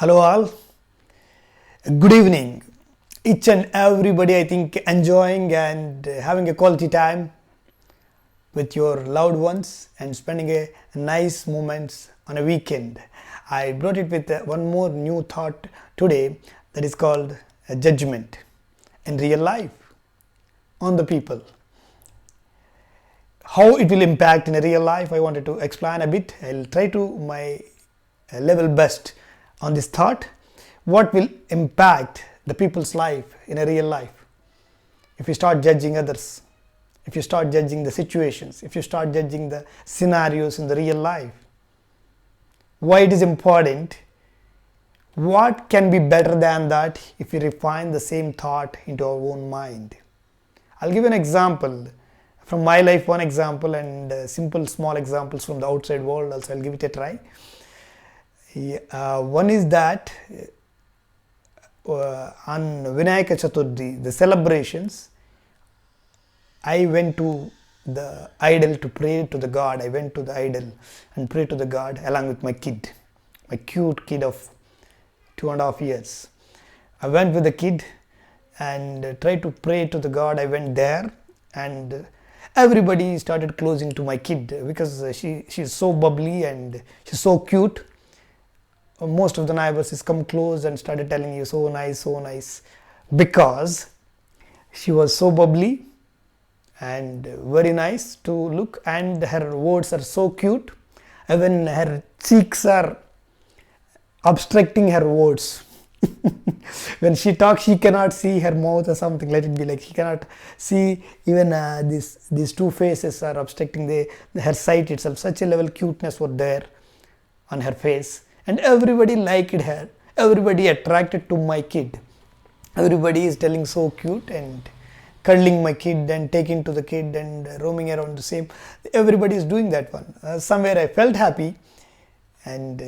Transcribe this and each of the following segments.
Hello all, good evening. Each and everybody I think enjoying and having a quality time with your loved ones and spending a nice moments on a weekend. I brought it with one more new thought today that is called a judgment in real life on the people. How it will impact in a real life, I wanted to explain a bit. I'll try to my level best on this thought. What will impact the people's life in a real life if you start judging others, if you start judging the situations, if you start judging the scenarios in the real life? Why it is important? What can be better than that if we refine the same thought into our own mind? I'll give an example from my life, one example, and simple small examples from the outside world also. I'll give it a try. One is that on Vinayaka Chaturthi, the celebrations, I went to the idol to pray to the God. I went to the idol and prayed to the God along with my kid, my cute kid of 2.5 years. I went with the kid and tried to pray to the God. I went there and everybody started closing to my kid because she's so bubbly and she's so cute. Most of the neighbors has come close and started telling you so nice, because she was so bubbly and very nice to look, and her words are so cute. Even her cheeks are obstructing her words. When she talks, she cannot see her mouth or something. Let it be like she cannot see even these two faces are obstructing her sight itself. Such a level cuteness was there on her face. And everybody liked her, everybody attracted to my kid. Everybody is telling so cute and cuddling my kid and taking to the kid and roaming around the same. Everybody is doing that one. Somewhere I felt happy and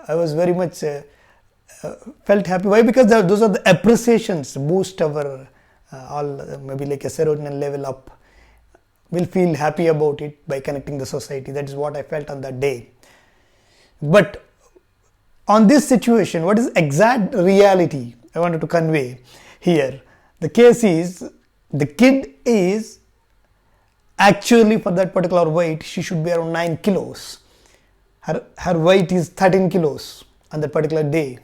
I was very much felt happy. Why? Because those are the appreciations boost our all maybe like a serotonin level up. We'll feel happy about it by connecting the society. That is what I felt on that day. But on this situation, what is exact reality I wanted to convey here? The case is, the kid is actually, for that particular weight, she should be around 9 kilos. Her weight is 13 kilos on that particular day.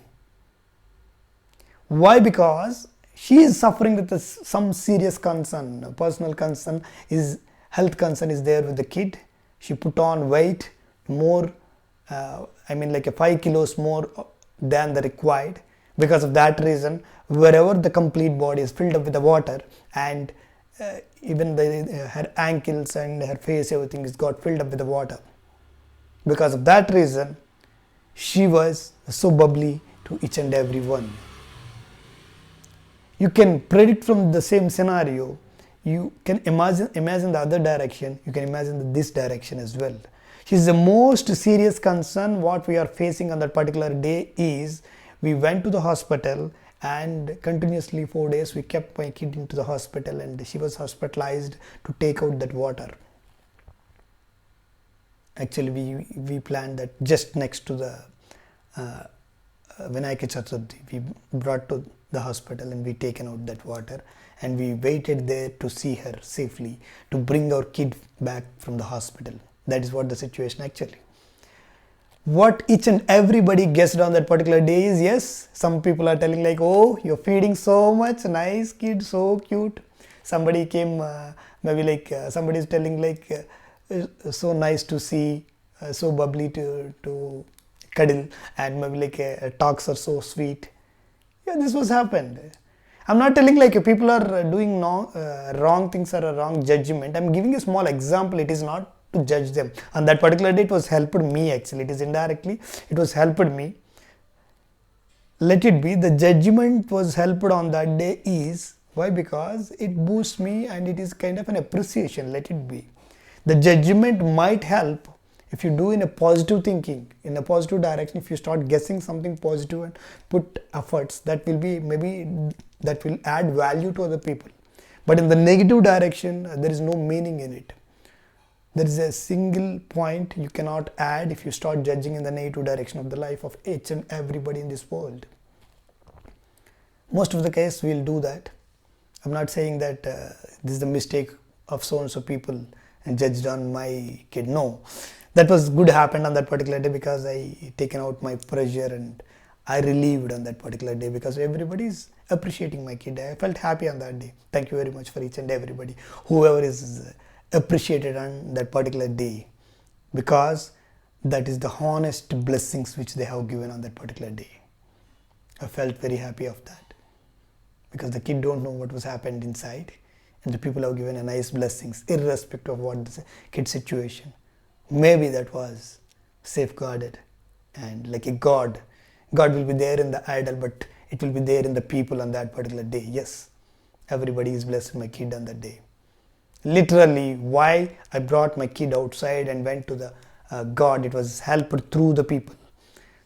Why? Because she is suffering with some serious concern, personal concern, health concern is there with the kid. She put on weight more, like a 5 kilos more than the required. Because of that reason, wherever the complete body is filled up with the water, and even her ankles and her face, everything is got filled up with the water. Because of that reason, she was so bubbly to each and every one. You can predict from the same scenario. You can imagine the other direction. You can imagine this direction as well. She's the most serious concern what we are facing on that particular day is, we went to the hospital and continuously 4 days we kept my kid into the hospital and she was hospitalized to take out that water. Actually we planned that just next to the Vinayaka Chaturthi. We brought to the hospital and we taken out that water and we waited there to see her safely, to bring our kid back from the hospital. That is what the situation actually. What each and everybody guessed on that particular day is, yes, some people are telling like, oh, you're feeding so much, nice kid, so cute. Somebody came, somebody is telling like, so nice to see, so bubbly to cuddle, and maybe like talks are so sweet. Yeah, this was happened. I'm not telling like people are doing wrong things or a wrong judgment. I'm giving a small example. It is not to judge them. On that particular day, it was helped me actually. It is indirectly, it was helped me. Let it be. The judgment was helped on that day is, why? Because it boosts me and it is kind of an appreciation. Let it be. The judgment might help if you do in a positive thinking, in a positive direction. If you start guessing something positive and put efforts, that will be maybe that will add value to other people. But in the negative direction, there is no meaning in it. There is a single point you cannot add if you start judging in the negative direction of the life of each and everybody in this world. Most of the case we'll do that. I'm not saying that this is the mistake of so and so people and judged on my kid. No, that was good happened on that particular day because I taken out my pressure and I relieved on that particular day because everybody is appreciating my kid. I felt happy on that day. Thank you very much for each and everybody, whoever is appreciated on that particular day, because that is the honest blessings which they have given on that particular day. I felt very happy of that because the kid don't know what was happened inside, and the people have given a nice blessings irrespective of what the kid situation. Maybe that was safeguarded, and like a God will be there in the idol, but it will be there in the people on that particular day. Yes, everybody is blessed my kid on that day. Literally, why I brought my kid outside and went to the God, it was helped through the people.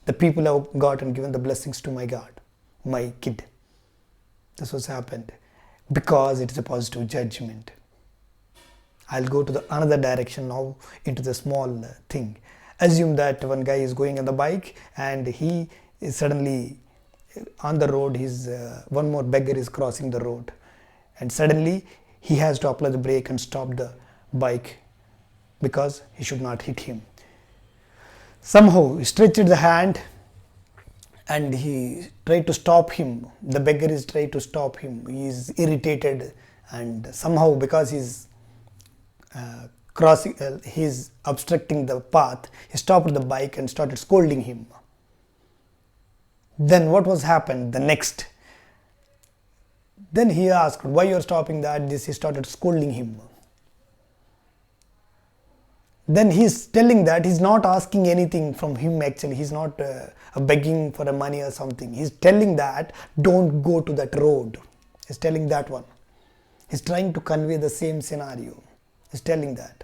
The people have got and given the blessings to my God, my kid. This was happened because it is a positive judgment. I'll go to the another direction now into the small thing. Assume that one guy is going on the bike and he is suddenly on the road. One more beggar is crossing the road, and suddenly he has to apply the brake and stop the bike because he should not hit him. Somehow he stretched the hand and he tried to stop him. The beggar is trying to stop him. He is irritated, and somehow because he's he's obstructing the path, he stopped the bike and started scolding him. Then what was happened the next? Then he asked, why you are stopping that? He started scolding him. Then he's telling that he's not asking anything from him actually. He's not begging for a money or something. He's telling that don't go to that road. He's telling that one. He's trying to convey the same scenario. He's telling that.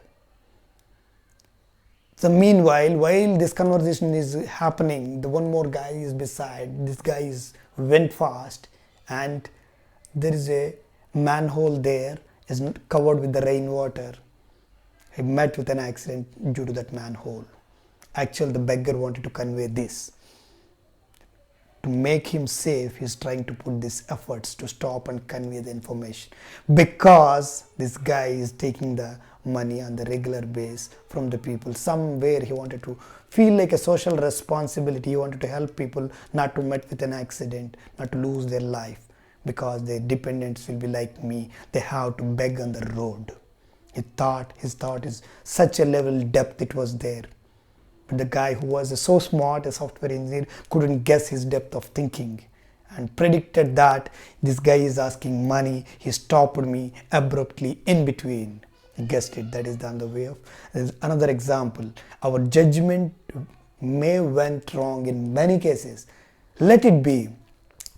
So meanwhile, while this conversation is happening, the one more guy is beside. This guy went fast, and there is a manhole there, is covered with the rainwater. He met with an accident due to that manhole. Actually, the beggar wanted to convey this. To make him safe, he's trying to put these efforts to stop and convey the information, because this guy is taking the money on the regular base from the people. Somewhere he wanted to feel like a social responsibility. He wanted to help people not to meet with an accident, not to lose their life, because their dependents will be like me. They have to beg on the road. His thought is such a level depth it was there. But the guy who was so smart, a software engineer, couldn't guess his depth of thinking and predicted that this guy is asking money. He stopped me abruptly in between. He guessed it. That is the other way of. There's another example. Our judgment may went wrong in many cases. Let it be.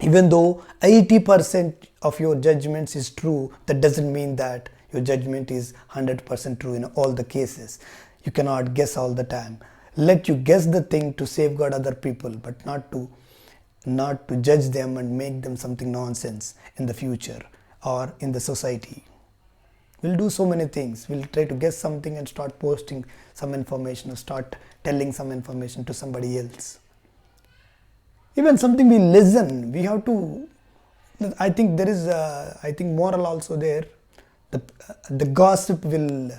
Even though 80% of your judgments is true, that doesn't mean that your judgment is 100% true in all the cases. You cannot guess all the time. Let you guess the thing to safeguard other people, but not to judge them and make them something nonsense in the future or in the society. We'll do so many things. We'll try to guess something and start posting some information or start telling some information to somebody else. Even something we listen, we have to. I think there is moral also there. The gossip will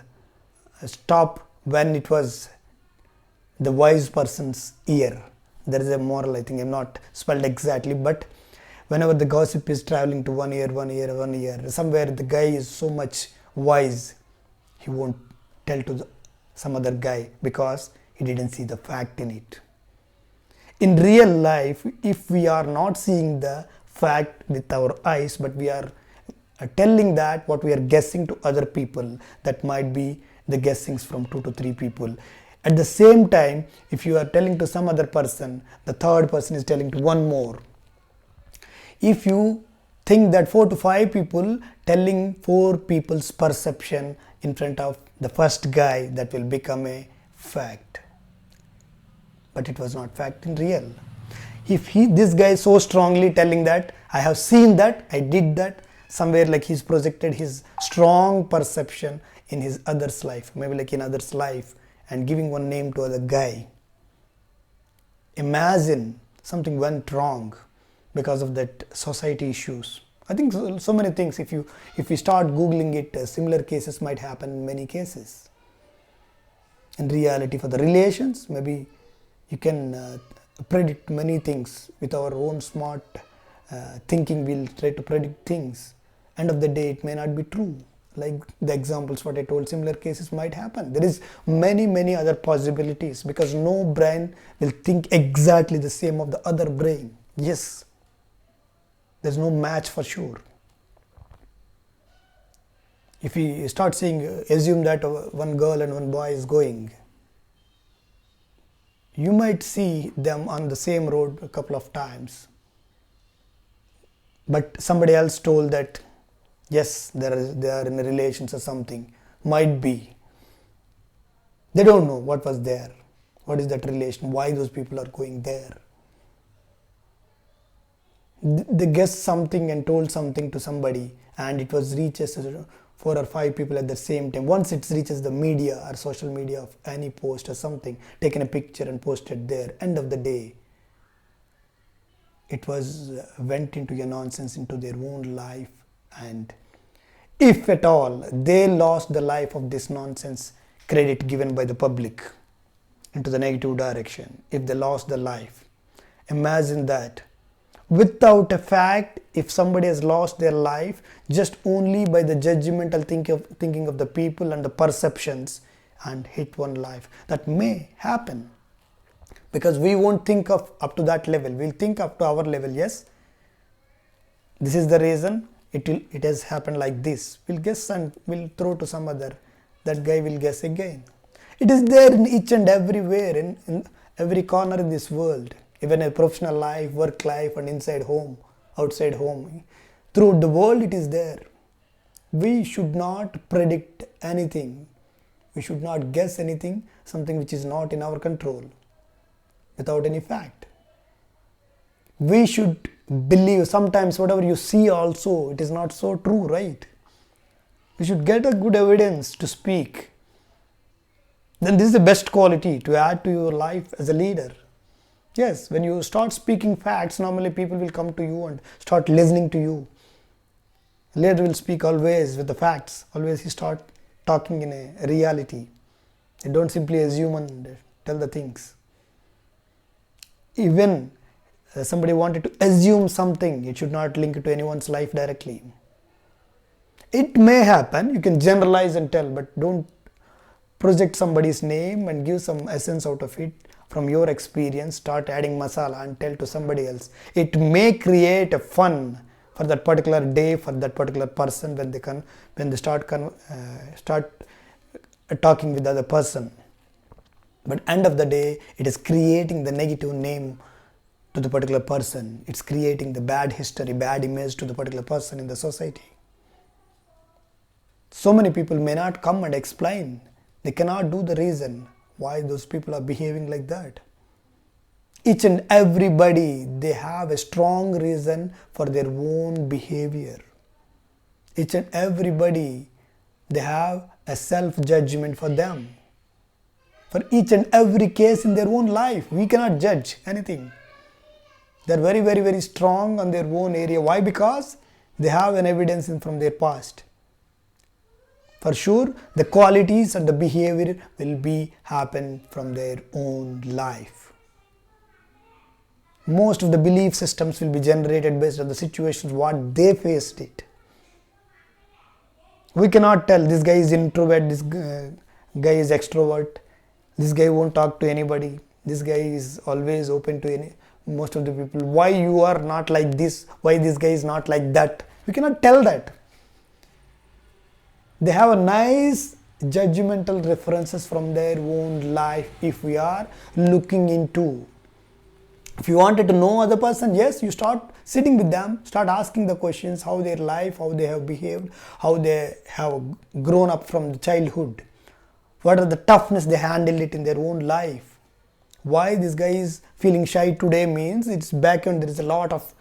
stop when it was the wise person's ear. There is a moral, I think. I'm not spelled exactly, but whenever the gossip is traveling to one ear, somewhere the guy is so much wise, he won't tell to some other guy because he didn't see the fact in it. In real life, if we are not seeing the fact with our eyes, but we are telling that what we are guessing to other people, that might be the guessings from 2 to 3 people. At the same time, if you are telling to some other person, the third person is telling to one more. If you think that 4 to 5 people telling 4 people's perception in front of the first guy, that will become a fact. But it was not fact in real. If this guy is so strongly telling that, I have seen that, I did that, somewhere like he's projected his strong perception in his other's life, maybe like in other's life, and giving one name to other guy. Imagine something went wrong because of that society issues. I think so many things, if you start googling it, similar cases might happen in many cases. In reality, for the relations, maybe you can predict many things with our own smart thinking. We'll try to predict things. End of the day, it may not be true. Like the examples what I told, similar cases might happen. There is many other possibilities, because no brain will think exactly the same of the other brain. Yes, there's no match for sure. If we start saying, assume that one girl and one boy is going, you might see them on the same road a couple of times, but somebody else told that yes, they are in a relations or something. Might be. They don't know what was there. What is that relation? Why those people are going there? They guessed something and told something to somebody, and it was reaches 4 or 5 people at the same time. Once it reaches the media or social media of any post or something, taken a picture and posted there. End of the day, it was went into a nonsense into their own life, and if at all they lost the life of this nonsense, credit given by the public into the negative direction. If they lost the life, imagine that. Without a fact, if somebody has lost their life just only by the judgmental thinking of the people and the perceptions, and hit one life, that may happen. Because we won't think of up to that level. We'll think up to our level. Yes, this is the reason it has happened like this. We'll guess and we'll throw to some other. That guy will guess again. It is there in each and everywhere, in every corner in this world. Even a professional life, work life, and inside home, outside home. Throughout the world it is there. We should not predict anything. We should not guess anything, something which is not in our control, without any fact. We should believe. Sometimes whatever you see also, it is not so true, right? We should get a good evidence to speak. Then this is the best quality to add to your life as a leader. Yes, when you start speaking facts, normally people will come to you and start listening to you. Leader will speak always with the facts. Always he start talking in a reality. They don't simply assume and tell the things. Even somebody wanted to assume something, it should not link it to anyone's life directly. It may happen, you can generalize and tell, but don't project somebody's name and give some essence out of it from your experience. Start adding masala and tell to somebody else. It may create a fun for that particular day, for that particular person, when they start talking with the other person. But end of the day, it is creating the negative name to the particular person. It's creating the bad history, bad image to the particular person in the society. So many people may not come and explain. They cannot do the reason why those people are behaving like that. Each and everybody, they have a strong reason for their own behavior. Each and everybody, they have a self-judgment for them. For each and every case in their own life, we cannot judge anything. They are very strong on their own area. Why? Because they have an evidence from their past. For sure, the qualities and the behavior will happen from their own life. Most of the belief systems will be generated based on the situations what they faced it. We cannot tell this guy is introvert, this guy is extrovert, this guy won't talk to anybody, this guy is always open to most of the people. Why you are not like this? Why this guy is not like that? We cannot tell that. They have a nice judgmental references from their own life if we are looking into. If you wanted to know other person, yes, you start sitting with them, start asking the questions, how their life, how they have behaved, how they have grown up from the childhood. What are the toughness they handled it in their own life. Why this guy is feeling shy today means it's background, there is a lot of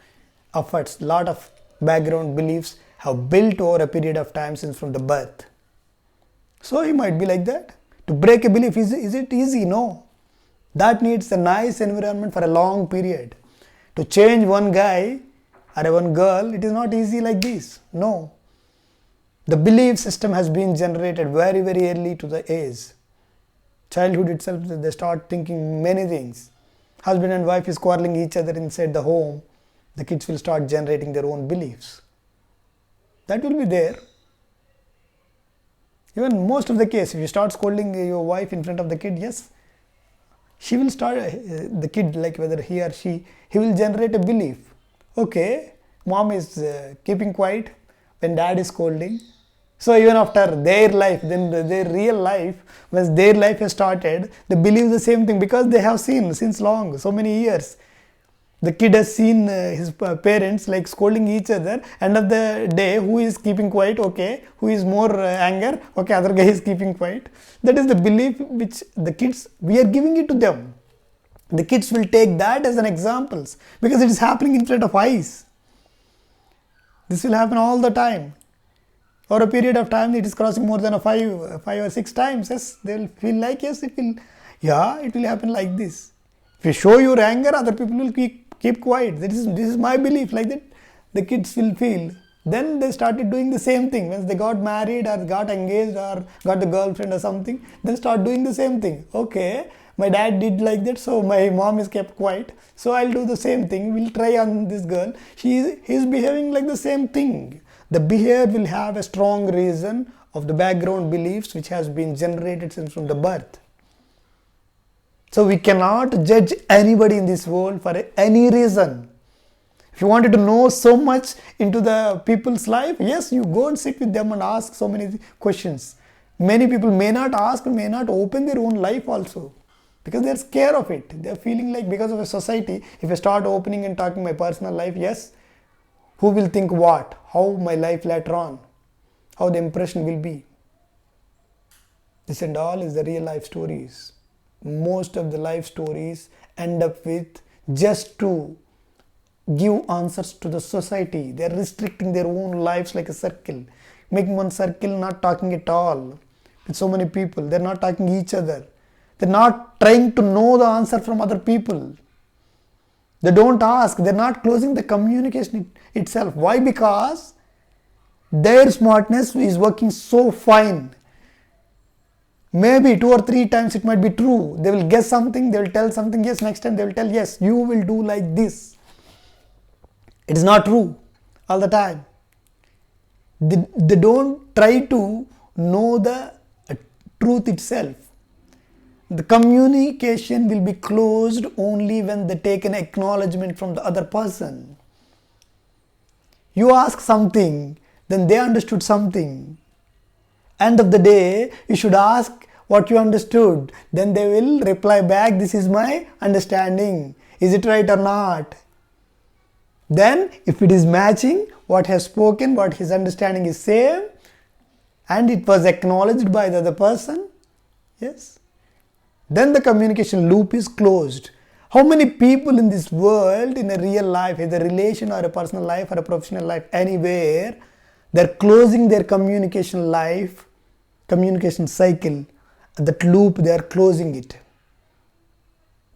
efforts, lot of background beliefs have built over a period of time since from the birth. So he might be like that. To break a belief, is it easy? No. That needs a nice environment for a long period. To change one guy or one girl, it is not easy like this. No. The belief system has been generated very, very early to the age. Childhood itself, they start thinking many things. Husband and wife is quarreling each other inside the home. The kids will start generating their own beliefs. That will be there. Even most of the case, if you start scolding your wife in front of the kid, yes, she will start, the kid, like whether he or she, he will generate a belief. Okay, mom is keeping quiet when dad is scolding. So even after their life, then their real life, when their life has started, they believe the same thing because they have seen since long, so many years. The kid has seen his parents like scolding each other. End of the day, who is keeping quiet? Okay. Who is more anger? Okay, other guy is keeping quiet. That is the belief which the kids, we are giving it to them. The kids will take that as an example because it is happening in front of eyes. This will happen all the time. For a period of time, it is crossing more than five or six times. Yes, they will feel like, yes, it will happen like this. If you show your anger, other people will keep quiet. This is my belief, like that the kids will feel. Then they started doing the same thing. Once they got married or got engaged or got the girlfriend or something, then start doing the same thing. Okay, my dad did like that, so my mom is kept quiet. So I'll do the same thing. We'll try on this girl. He's behaving like the same thing. The behavior will have a strong reason of the background beliefs which has been generated since from the birth. So we cannot judge anybody in this world for any reason. If you wanted to know so much into the people's life, yes, you go and sit with them and ask so many questions. Many people may not ask, may not open their own life also because they are scared of it. They are feeling like because of a society, if I start opening and talking my personal life, yes, who will think what? How my life later on? How the impression will be? This and all is the real life stories. Most of the life stories end up with just to give answers to the society. They are restricting their own lives like a circle, making one circle, not talking at all with so many people. They are not talking each other. They are not trying to know the answer from other people. They don't ask. They are not closing the communication itself. Why? Because their smartness is working so fine. Maybe 2 or 3 times it might be true. They will guess something, they will tell something, yes, next time they will tell, yes, you will do like this. It is not true all the time. They don't try to know the truth itself. The communication will be closed only when they take an acknowledgement from the other person. You ask something, then they understood something. End of the day, you should ask what you understood. Then they will reply back, this is my understanding. Is it right or not? Then if it is matching what he has spoken, what his understanding is same, and it was acknowledged by the other person, yes, then the communication loop is closed. How many people in this world, in a real life, either relation or a personal life or a professional life, anywhere, they're closing their communication life, communication cycle, that loop, they are closing it.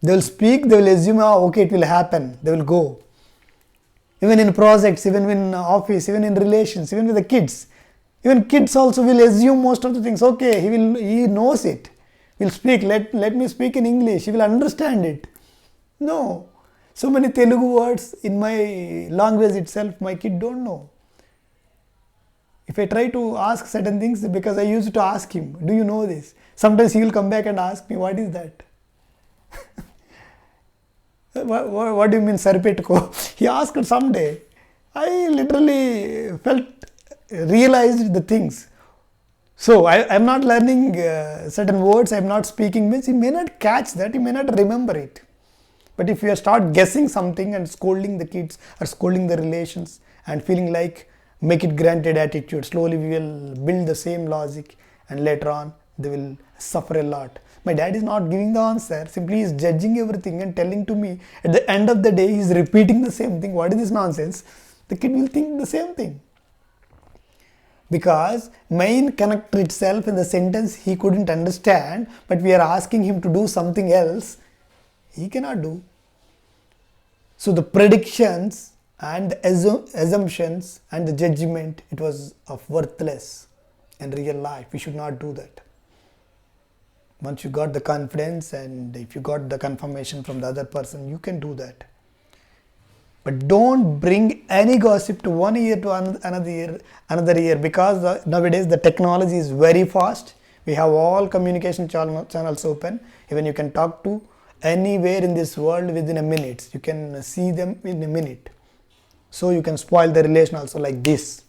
They will speak, they will assume, oh, okay, it will happen, they will go. Even in projects, even in office, even in relations, even with the kids. Even kids also will assume most of the things. Okay, he knows it. He'll speak, let me speak in English, he will understand it. No. So many Telugu words in my language itself, my kid don't know. If I try to ask certain things, because I used to ask him, do you know this? Sometimes he will come back and ask me, what is that? What do you mean, Sarpetko? He asked someday. I literally realized the things. So I am not learning certain words, I am not speaking, means he may not catch that, he may not remember it. But if you start guessing something and scolding the kids or scolding the relations and feeling like make it granted attitude, slowly we will build the same logic and later on they will suffer a lot. My dad is not giving the answer, simply he is judging everything and telling to me. At the end of the day, he is repeating the same thing. What is this nonsense? The kid will think the same thing. because main connector itself in the sentence he couldn't understand, but we are asking him to do something else he cannot do. So the predictions and the assumptions and the judgment, it was of worthless in real life. We should not do that. Once you got the confidence and if you got the confirmation from the other person, you can do that. But don't bring any gossip to one ear to another ear, because nowadays the technology is very fast. We have all communication channels open. Even you can talk to anywhere in this world within a minute. You can see them in a minute. So you can spoil the relation also like this.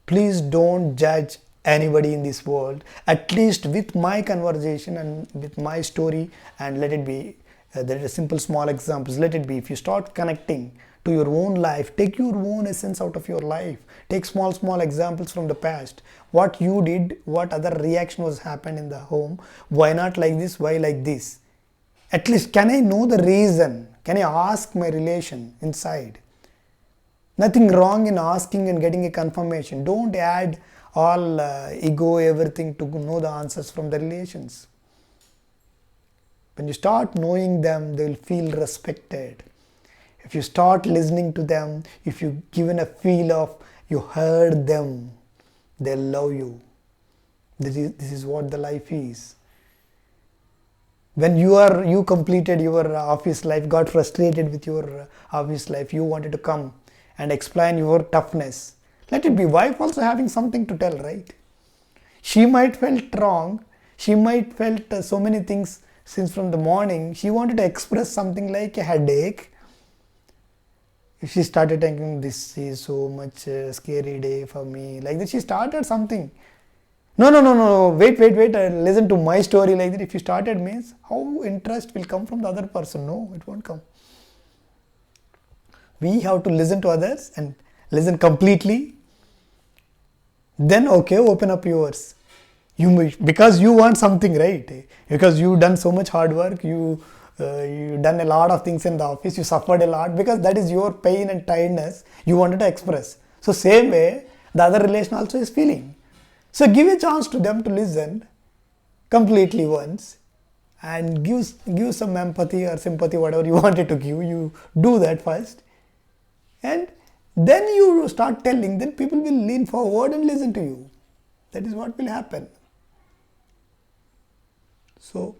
Please don't judge anybody in this world, at least with my conversation and with my story, and let it be. There are simple small examples. Let it be. If you start connecting to your own life, take your own essence out of your life. Take small examples from the past. What you did, what other reaction was happened in the home. Why not like this? Why like this? At least can I know the reason? Can I ask my relation inside? Nothing wrong in asking and getting a confirmation. Don't add all ego, everything to know the answers from the relations. When you start knowing them, they will feel respected. If you start listening to them, if you given a feel of you heard them, they'll love you. This is what the life is. When you completed your office life, got frustrated with your office life, you wanted to come and explain your toughness. Let it be. Wife also having something to tell, right? She might felt wrong. She might felt so many things since from the morning. She wanted to express something like a headache. If she started thinking, this is so much scary day for me, like that, she started something. No, wait, listen to my story like that. If you started means, how interest will come from the other person? No, it won't come. We have to listen to others and listen completely. Then okay, open up yours. Because you want something, right? Because you done so much hard work, you done a lot of things in the office, you suffered a lot, because that is your pain and tiredness you wanted to express. So same way the other relation also is feeling. So give a chance to them to listen completely once, and give some empathy or sympathy, whatever you wanted to give. You do that first, and then you start telling. Then people will lean forward and listen to you. That is what will happen. So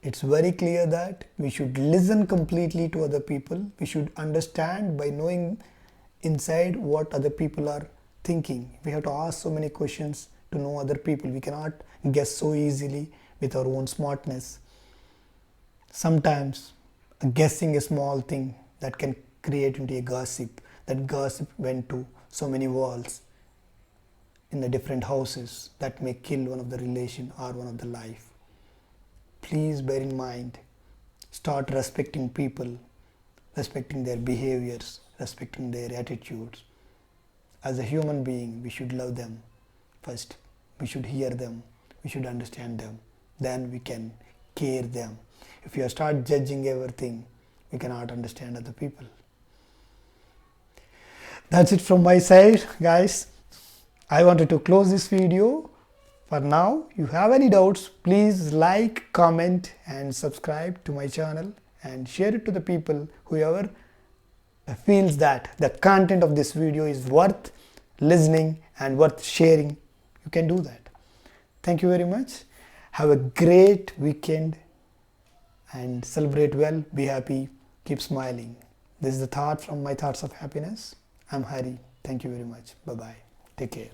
it's very clear that we should listen completely to other people. We should understand by knowing inside what other people are thinking. We have to ask so many questions to know other people. We cannot guess so easily with our own smartness. Sometimes guessing a small thing that can create into a gossip. That gossip went to so many walls in the different houses that may kill one of the relation or one of the life. Please bear in mind, start respecting people, respecting their behaviors, respecting their attitudes. As a human being, we should love them first. We should hear them, we should understand them, then we can care them. If you start judging everything, we cannot understand other people. That's it from my side, guys. I wanted to close this video. For now, if you have any doubts, please like, comment and subscribe to my channel, and share it to the people whoever feels that the content of this video is worth listening and worth sharing. You can do that. Thank you very much. Have a great weekend and celebrate well, be happy, keep smiling. This is the thought from my Thoughts of Happiness. I'm Hari. Thank you very much. Bye-bye. Take care.